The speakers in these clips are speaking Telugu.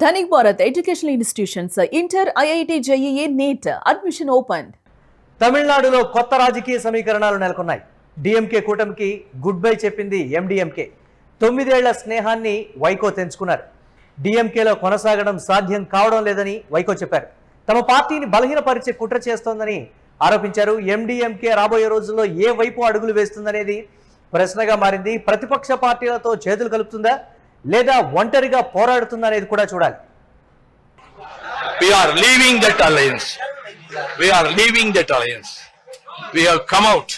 Dhanik Bharat Educational Institutions, Inter, IIT, JEE, NEET, admission opened. తమిళనాడులో కొత్త రాజకీయ సమీకరణాలు నెలకొన్నాయి. డిఎంకే కూటమికి గుడ్ బై చెప్పింది ఎండిఎంకే. 9 ఏళ్ల స్నేహాన్ని వైకో తెంచుకున్నారు. డిఎంకేలో కొనసాగడం సాధ్యం కావడం లేదని వైకో చెప్పారు. తమ పార్టీని బలహీనపరిచే కుట్ర చేస్తోందని ఆరోపించారు. ఎండిఎంకే రాబోయే రోజుల్లో ఏ వైపు అడుగులు వేస్తుందనేది ప్రశ్నగా మారింది. ప్రతిపక్ష పార్టీలతో చేతులు కలుపుతుందా లేదా ఒంటరిగా పోరాడుతుందా అనేది కూడా చూడాలి. We are leaving that alliance. We are leaving that alliance. We have come out.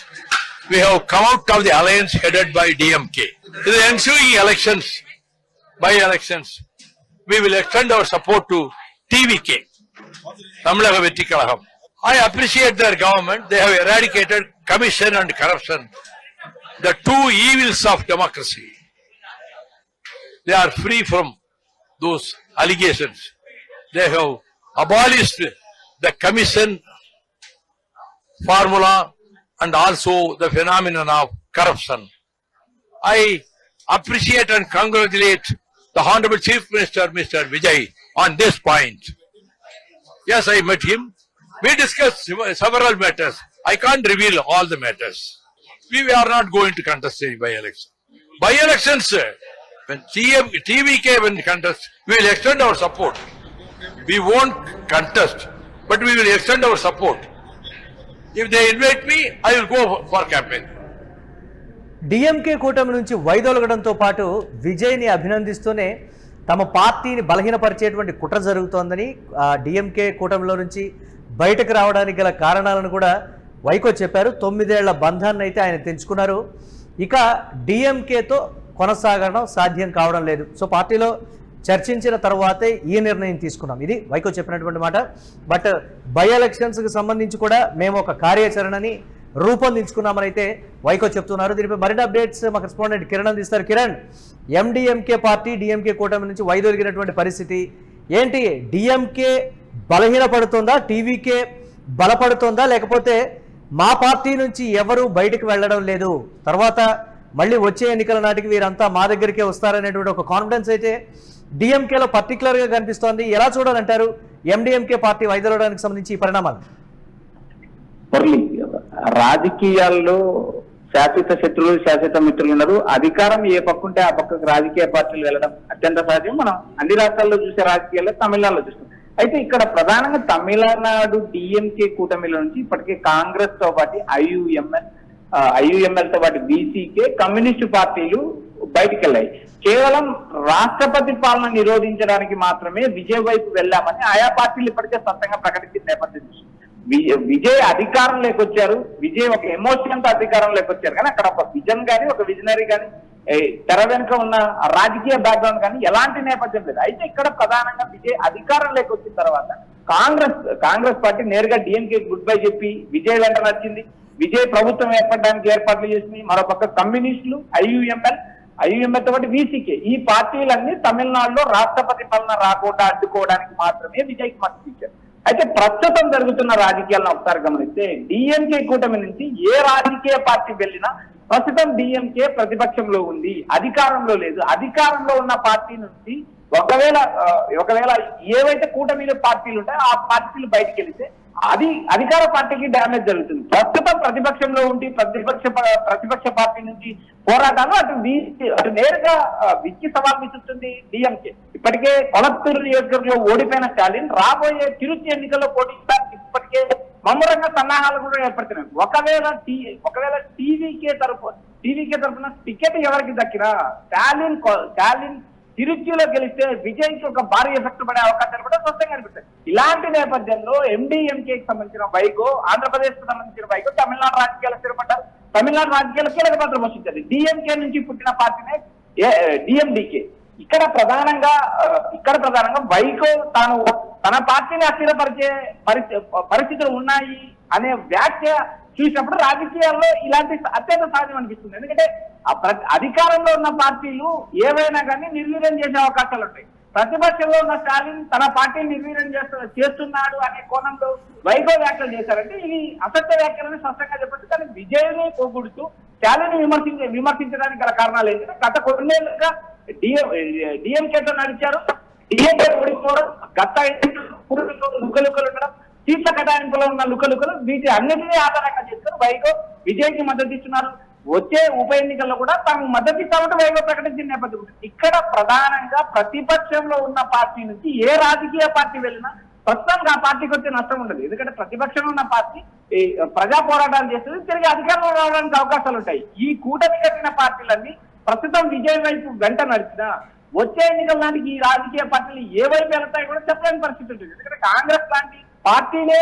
We have come out of the alliance headed by DMK. In the ensuing elections, by elections, we will extend our support to TVK, Tamilnaga Vetti Kalagam. I appreciate their government. They have eradicated corruption and corruption, the two evils of democracy. They are free from those allegations. They have abolished the commission formula and also the phenomenon of corruption. I appreciate and congratulate the Honorable Chief Minister, Mr. Vijay, on this point. Yes, I met him. We discussed several matters. I can't reveal all the matters. We are not going to contest any by-election. By-elections, when TVK will contest, we will extend our support. We won't contest, but we will extend our support. If they invite me, I will go for campaign. DMK కూటమి నుంచి వైదొలగడంతో పాటు విజయ్ని అభినందిస్తూనే తమ పార్టీని బలహీనపరిచేటువంటి కుట్ర జరుగుతోందని డిఎంకే కూటమిలో నుంచి బయటకు రావడానికి గల కారణాలను కూడా వైకో చెప్పారు. 9 ఏళ్ల బంధాన్ని అయితే ఆయన తెంచుకున్నారు. ఇక డిఎంకేతో కొనసాగడం సాధ్యం కావడం లేదు. సో పార్టీలో చర్చించిన తర్వాతే ఈ నిర్ణయం తీసుకున్నాం. ఇది వైకో చెప్పినటువంటి మాట. బట్ బై ఎలక్షన్స్కి సంబంధించి కూడా మేము ఒక కార్యాచరణని రూపొందించుకున్నామని అయితే వైకో చెప్తున్నారు. దీనిపై మరిన్ని అప్డేట్స్ మా కరెస్పాండెంట్ కిరణ్ అందిస్తారు. కిరణ్, ఎండిఎంకే పార్టీ డిఎంకే కూటమి నుంచి వైదొలిగినటువంటి పరిస్థితి ఏంటి? డిఎంకే బలహీనపడుతుందా, టీవీకే బలపడుతుందా, లేకపోతే మా పార్టీ నుంచి ఎవరు బయటకు వెళ్ళడం లేదు, తర్వాత మళ్ళీ వచ్చే ఎన్నికల నాటికి వీరంతా మా దగ్గరికే వస్తారనేటువంటి ఒక కాన్ఫిడెన్స్ అయితే డిఎంకేలో పర్టికులర్గా కనిపిస్తోంది. ఎలా చూడాలంటారు ఎండిఎంకే పార్టీ వైదొలగడానికి సంబంధించి ఈ పరిణామాలు? రాజకీయాల్లో శాశ్వత శత్రువులు, శాశ్వత మిత్రులు ఉన్నారు. అధికారం ఏ పక్కుంటే ఆ పక్కకు రాజకీయ పార్టీలు వెళ్ళడం అత్యంత సహజం. మనం అన్ని రాష్ట్రాల్లో చూసే రాజకీయాల్లో తమిళనాడులో చూస్తాం. అయితే ఇక్కడ ప్రధానంగా తమిళనాడు డిఎంకే కూటమిలో నుంచి ఇప్పటికే కాంగ్రెస్ తో పాటు ఐయుఎంఎల్ తో పాటు బీసీకే, కమ్యూనిస్టు పార్టీలు బయటికి వెళ్ళాయి. కేవలం రాష్ట్రపతి పాలన నిరోధించడానికి మాత్రమే విజయ్ వైపు వెళ్ళామని ఆయా పార్టీలు ఇప్పటికే స్పష్టంగా ప్రకటించిన నేపథ్యం. విజయ్ అధికారం లేకొచ్చారు, విజయ్ ఒక ఎమోషన్ తో అధికారం లేకొచ్చారు, కానీ అక్కడ ఒక విజన్ కానీ ఒక విజనరీ కానీ తెర వెనుక ఉన్న రాజకీయ బ్యాక్గ్రౌండ్ కానీ ఎలాంటి నేపథ్యం లేదు. అయితే ఇక్కడ ప్రధానంగా విజయ్ అధికారం లేకొచ్చిన తర్వాత కాంగ్రెస్ పార్టీ నేరుగా డిఎంకే గుడ్ బై చెప్పి విజయ్ వెంట నచ్చింది. విజయ్ ప్రభుత్వం ఏర్పడడానికి ఏర్పాట్లు చేసింది. మరోపక్క కమ్యూనిస్టులు, ఐయుఎంఎల్ తో పాటు వీసీకే, ఈ పార్టీలన్నీ తమిళనాడులో రాష్ట్రపతి పాలన రాకుండా అడ్డుకోవడానికి మాత్రమే విజయ్కి మద్దతు ఇచ్చారు. అయితే ప్రస్తుతం జరుగుతున్న రాజకీయాలను ఒకసారి గమనిస్తే డిఎంకే కూటమి నుంచి ఏ రాజకీయ పార్టీ వెళ్ళినా ప్రస్తుతం డిఎంకే ప్రతిపక్షంలో ఉంది, అధికారంలో లేదు. అధికారంలో ఉన్న పార్టీ నుంచి ఒకవేళ ఏవైతే కూటమిలో పార్టీలు ఉంటాయో ఆ పార్టీలు బయటికి వెళితే అది అధికార పార్టీకి డ్యామేజ్ జరుగుతుంది. ప్రస్తుతం ప్రతిపక్షంలో ఉండి ప్రతిపక్ష పార్టీ నుంచి పోరాటాలు అటు నేరుగా విచ్చి సవాల్ విసురుతుంది డిఎంకే. ఇప్పటికే కొలత్తూరు నియోజకవర్గంలో ఓడిపోయిన స్టాలిన్ రాబోయే తిరుచి ఎన్నికల్లో పోటీడానికి ఇప్పటికే మమ్మరంగా సన్నాహాలు కూడా ఏర్పడుతున్నాయి. ఒకవేళ టీవీకే తరఫున టికెట్ ఎవరికి దక్కినా స్టాలిన్ తిరుచిలో గెలిస్తే విజయ్కి ఒక భారీ ఎఫెక్ట్ పడే అవకాశాలు కూడా స్పష్టంగా కనిపిస్తాయి. ఇలాంటి నేపథ్యంలో ఎండిఎంకేకి సంబంధించిన వైకో, ఆంధ్రప్రదేశ్ కు సంబంధించిన వైకో తమిళనాడు రాజకీయాలు స్థిరపడ్డారు. తమిళనాడు రాజకీయాలు కీలక పాత్ర పోషించారు. డిఎంకే నుంచి పుట్టిన పార్టీనే డిఎండికే. ఇక్కడ ప్రధానంగా వైకో తన పార్టీని అస్థిరపరిచే పరిస్థితులు ఉన్నాయి అనే వ్యాఖ్య చూసినప్పుడు రాజకీయాల్లో ఇలాంటి అత్యంత సహజం అనిపిస్తుంది. ఎందుకంటే అధికారంలో ఉన్న పార్టీలు ఏవైనా కానీ నిర్వీర్యం చేసే అవకాశాలు ఉంటాయి. ప్రతిపక్షంలో ఉన్న స్టాలిన్ తన పార్టీని నిర్వీర్యం చేస్తున్నాడు అనే కోణంలో వైకో వ్యాఖ్యలు చేశారంటే ఇది అసత్య వ్యాఖ్యలని స్పష్టంగా చెప్పచ్చు. కానీ విజయ్ని పోగొడుతూ స్టాలిన్ విమర్శించడానికి గల కారణాలు ఏంటంటే గత కొన్నేళ్లుగా డిఎంకేతో నడిచారు. డిఎంకే పోవడం, గత లుకలుకలు ఉండడం, సీట్ల కేటాయింపులో ఉన్న లుకలుకలు, వీటి అన్నిటినీ ఆధారంగా చేసుకుని వైగో విజయ్కి మద్దతు ఇస్తున్నారు. వచ్చే ఉప ఎన్నికల్లో కూడా తాము మద్దతు ఇస్తామంటే వైగో ప్రకటించిన నేపథ్యం. ఇక్కడ ప్రధానంగా ప్రతిపక్షంలో ఉన్న పార్టీ నుంచి ఏ రాజకీయ పార్టీ వెళ్ళినా ప్రస్తుతానికి ఆ పార్టీకి వచ్చే నష్టం ఉండదు. ఎందుకంటే ప్రతిపక్షంలో ఉన్న పార్టీ ప్రజా పోరాటాలు చేస్తుంది, తిరిగి అధికారంలో రావడానికి అవకాశాలు ఉంటాయి. ఈ కూటమి కట్టిన పార్టీలన్నీ ప్రస్తుతం విజయ్ వైపు వెంట నడిచినా వచ్చే ఎన్నికల నాటికి ఈ రాజకీయ పార్టీలు ఏ వైపు వెళ్తాయి కూడా చెప్పలేని పరిస్థితి ఉంటుంది. ఎందుకంటే కాంగ్రెస్ లాంటి పార్టీనే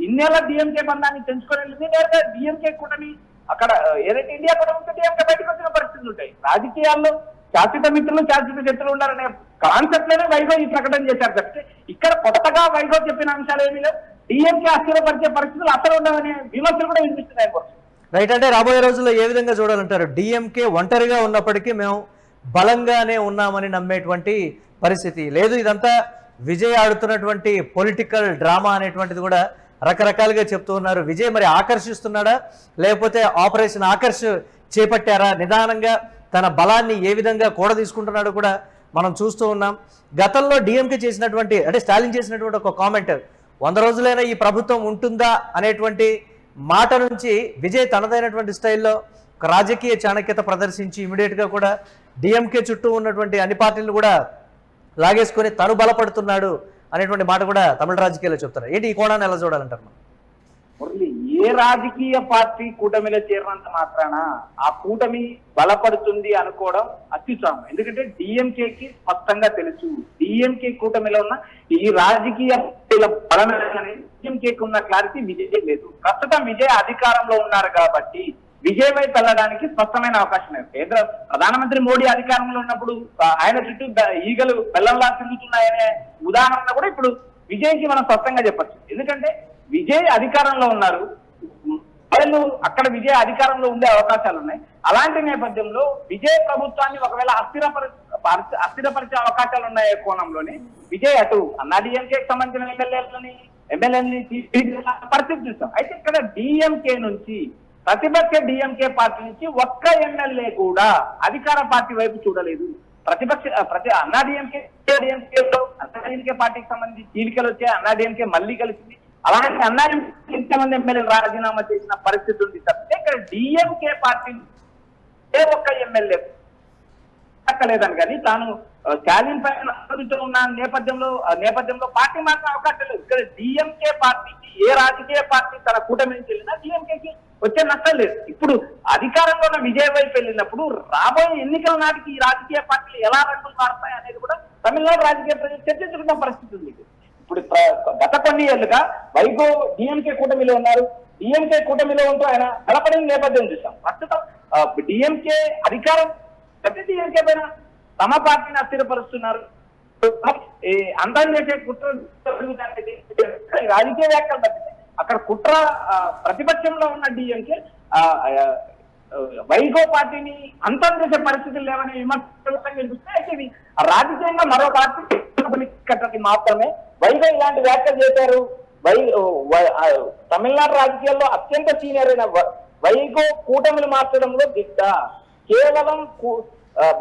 ఇన్నేళ్ల డిఎంకే బంధాన్ని తెంచుకొని వెళ్ళింది. నేరుగా డిఎంకే కూటమి అక్కడ ఏదైతే ఇండియా కూడా ఉంటే డిఎంకే బయటకు వచ్చిన పరిస్థితులు ఉంటాయి. రాజకీయాల్లో శాశ్వత మిత్రులు శాశ్వత శత్రులు ఉన్నారనే కాన్సెప్ట్ లోనే వైగో ఈ ప్రకటన చేశారు తప్పితే ఇక్కడ కొత్తగా వైగో చెప్పిన అంశాలు ఏమీ లేవు. డిఎంకే అస్థిరపరిచే పరిస్థితులు అసలు ఉండవనే విమర్శలు కూడా వినిపిస్తున్నాయి. రైట్, అంటే రాబోయే రోజుల్లో ఏ విధంగా చూడాలంటారు? డిఎంకే ఒంటరిగా ఉన్నప్పటికీ మేము బలంగానే ఉన్నామని నమ్మేటువంటి పరిస్థితి లేదు. ఇదంతా విజయ్ ఆడుతున్నటువంటి పొలిటికల్ డ్రామా అనేటువంటిది కూడా రకరకాలుగా చెప్తూ ఉన్నారు. విజయ్ మరి ఆకర్షిస్తున్నాడా, లేకపోతే ఆపరేషన్ ఆకర్ష్ చేపట్టారా? నిదానంగా తన బలాన్ని ఏ విధంగా కూడదీసుకుంటున్నాడో కూడా మనం చూస్తూ ఉన్నాం. గతంలో డిఎంకే చేసినటువంటి, అంటే స్టాలిన్ చేసినటువంటి ఒక కామెంట్, 100 రోజులైనా ఈ ప్రభుత్వం ఉంటుందా అనేటువంటి మాట నుంచి విజయ్ తనదైనటువంటి స్టైల్లో ఒక రాజకీయ చాణక్యత ప్రదర్శించి ఇమీడియట్గా కూడా డిఎంకే చుట్టూ ఉన్నటువంటి అన్ని పార్టీలు కూడా లాగేసుకొని తను బలపడుతున్నాడు అనేటువంటి మాట కూడా తమిళ రాజకీయాల్లో చెప్తారు. ఏంటి ఈ కోణాన్ని ఎలా చూడాలంటారు? మురళి, ఏ రాజకీయ పార్టీ కూటమిలో చేరినంత మాత్రాన ఆ కూటమి బలపడుతుంది అనుకోవడం అత్యుత్సాహం. ఎందుకంటే డిఎంకేకి స్పష్టంగా తెలుసు డిఎంకే కూటమిలో ఉన్న ఈ రాజకీయ పార్టీల బలమేనని డిఎంకేకి ఉన్న క్లారిటీ విజయ్ లేదు. ప్రస్తుతం విజయ్ అధికారంలో ఉన్నారు కాబట్టి విజయ్ వైపు వెళ్ళడానికి స్పష్టమైన అవకాశం లేదు. కేంద్ర ప్రధానమంత్రి మోడీ అధికారంలో ఉన్నప్పుడు ఆయన చుట్టూ ఈగలు బెల్లంలా తిరుగుతున్నాయనే ఉదాహరణ కూడా ఇప్పుడు విజయ్కి మనం స్పష్టంగా చెప్పచ్చు. ఎందుకంటే విజయ్ అధికారంలో ఉన్నారు, వాళ్ళు అక్కడ విజయ్ అధికారంలో ఉండే అవకాశాలు ఉన్నాయి. అలాంటి నేపథ్యంలో విజయ్ ప్రభుత్వాన్ని ఒకవేళ అస్థిరపరిచే అవకాశాలు ఉన్నాయే కోణంలోనే విజయ్ అటు అన్నాడీఎంకేకి సంబంధించిన ఎమ్మెల్యేలని పరిస్థితి చూస్తాం. అయితే ఇక్కడ డిఎంకే నుంచి, ప్రతిపక్ష డిఎంకే పార్టీ నుంచి ఒక్క ఎమ్మెల్యే కూడా అధికార పార్టీ వైపు చూడలేదు. అన్నాడీఎంకే పార్టీకి సంబంధించి చీలికలు వచ్చాయి, అన్నాడీఎంకే మళ్ళీ కలిసింది. అలాంటి అన్నాడీఎంకే ఎంతమంది ఎమ్మెల్యేలు రాజీనామా చేసిన పరిస్థితి ఉంది తప్పితే ఇక్కడ డిఎంకే పార్టీ ఏ ఒక్క ఎమ్మెల్యే లేదని కానీ తాను స్టాలిన్ పైన ఉన్న నేపథ్యంలో పార్టీ మాత్రం అవకాశం లేదు. ఇక్కడ డిఎంకే పార్టీకి ఏ రాజకీయ పార్టీ తన కూటమి నుంచి వెళ్ళినా డిఎంకేకి వచ్చే నష్టం లేదు. ఇప్పుడు అధికారంలో ఉన్న విజయ్ వైపు వెళ్ళినప్పుడు రాబోయే ఎన్నికల నాటికి ఈ రాజకీయ పార్టీలు ఎలా రంగులు మారుతాయి అనేది కూడా తమిళనాడు రాజకీయ ప్రజలు చర్చించుకున్న పరిస్థితి ఉంది. ఇప్పుడు గత కొన్ని ఏళ్లుగా వైగో డిఎంకే కూటమిలో ఉన్నారు. డిఎంకే కూటమిలో ఉంటూ ఆయన బలపడిన నేపథ్యం చూసాం. ప్రస్తుతం డిఎంకే అధికారం డిఎంకే పైన తమ పార్టీని అస్థిరపరుస్తున్నారు. అందరం చేసే కుట్ర రాజకీయ వ్యాఖ్యలు తప్పితే అక్కడ కుట్ర ప్రతిపక్షంలో ఉన్న డిఎంకే వైగో పార్టీని అంతం చేసే పరిస్థితులు లేవని విమర్శలు వినిపిస్తే అయితే ఇది రాజకీయంగా మరో పార్టీ మాత్రమే వైగో ఇలాంటి వ్యాఖ్యలు చేశారు. తమిళనాడు రాజకీయాల్లో అత్యంత సీనియర్ అయిన వైగో కూటమిని మార్చడంలో దిట్ట. కేవలం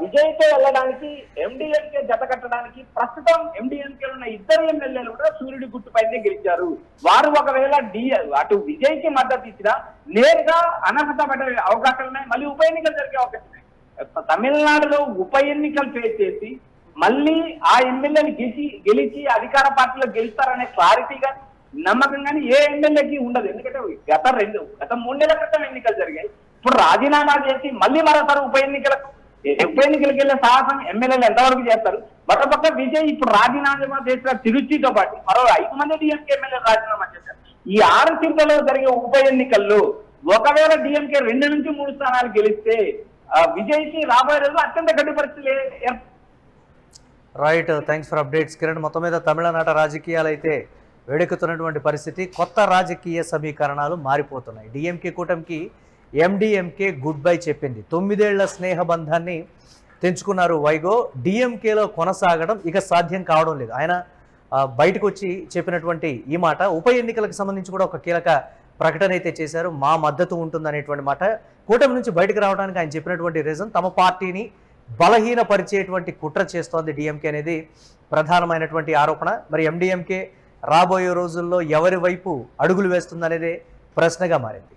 విజయ్తో వెళ్ళడానికి ఎండిఎంకే జత కట్టడానికి ప్రస్తుతం ఎండిఎంకే ఉన్న ఇద్దరు ఎమ్మెల్యేలు కూడా సూర్యుడి గుర్తుపైనే గెలిచారు. వారు ఒకవేళ అటు విజయ్కి మద్దతు ఇచ్చినా నేరుగా అనర్హత పడే అవకాశాలు ఉన్నాయి. మళ్ళీ ఉప ఎన్నికలు జరిగే అవకాశం ఉన్నాయి. తమిళనాడులో ఉప ఎన్నికలు ఫేస్ చేసి మళ్ళీ ఆ ఎమ్మెల్యేని గెలిచి అధికార పార్టీలో గెలుస్తారనే క్లారిటీ కానీ నమ్మకం కానీ ఏ ఎమ్మెల్యేకి ఉండదు. ఎందుకంటే గత 3 నెలల క్రితం ఎన్నికలు జరిగాయి. ఇప్పుడు రాజీనామా చేసి మళ్ళీ మరోసారి ఉప ఎన్నికలకు వెళ్లే సాహసం ఎమ్మెల్యేలు ఎంతవరకు చేస్తారు? మరోపక్క విజయ్ ఇప్పుడు రాజీనామా చేసిన తిరుచితో పాటు మరో 5 మంది డిఎంకే ఎమ్మెల్యేలు రాజీనామా చేశారు. ఈ 6 సీట్లలో జరిగే ఉప ఎన్నికల్లో ఒకవేళ డిఎంకే 2 నుంచి 3 స్థానాలు గెలిస్తే విజయ్కి రాబోయే రోజులు అత్యంత గట్టి పరిస్థితులు. Right, thanks for updates Kiran. మొత్తం మీద తమిళనాట రాజకీయాలు అయితే వేడెక్కుతున్నటువంటి పరిస్థితి. కొత్త రాజకీయ సమీకరణాలు మారిపోతున్నాయి. డిఎంకే కూటమికి ఎండిఎంకే గుడ్ బై చెప్పింది. 9 ఏళ్ల స్నేహబంధాన్ని తెంచుకున్నారు వైగో. డిఎంకేలో కొనసాగడం ఇక సాధ్యం కావడం లేదు. ఆయన బయటకు వచ్చి చెప్పినటువంటి ఈ మాట ఉప ఎన్నికలకు సంబంధించి కూడా ఒక కీలక ప్రకటన అయితే చేశారు. మా మద్దతు ఉంటుందనేటువంటి మాట. కూటమి నుంచి బయటకు రావడానికి ఆయన చెప్పినటువంటి రీజన్ తమ పార్టీని బలహీనపరిచేటువంటి కుట్ర చేస్తోంది డిఎంకే అనేది ప్రధానమైనటువంటి ఆరోపణ. మరి ఎండిఎంకే రాబోయే రోజుల్లో ఎవరి వైపు అడుగులు వేస్తుందనేదే ప్రశ్నగా మారింది.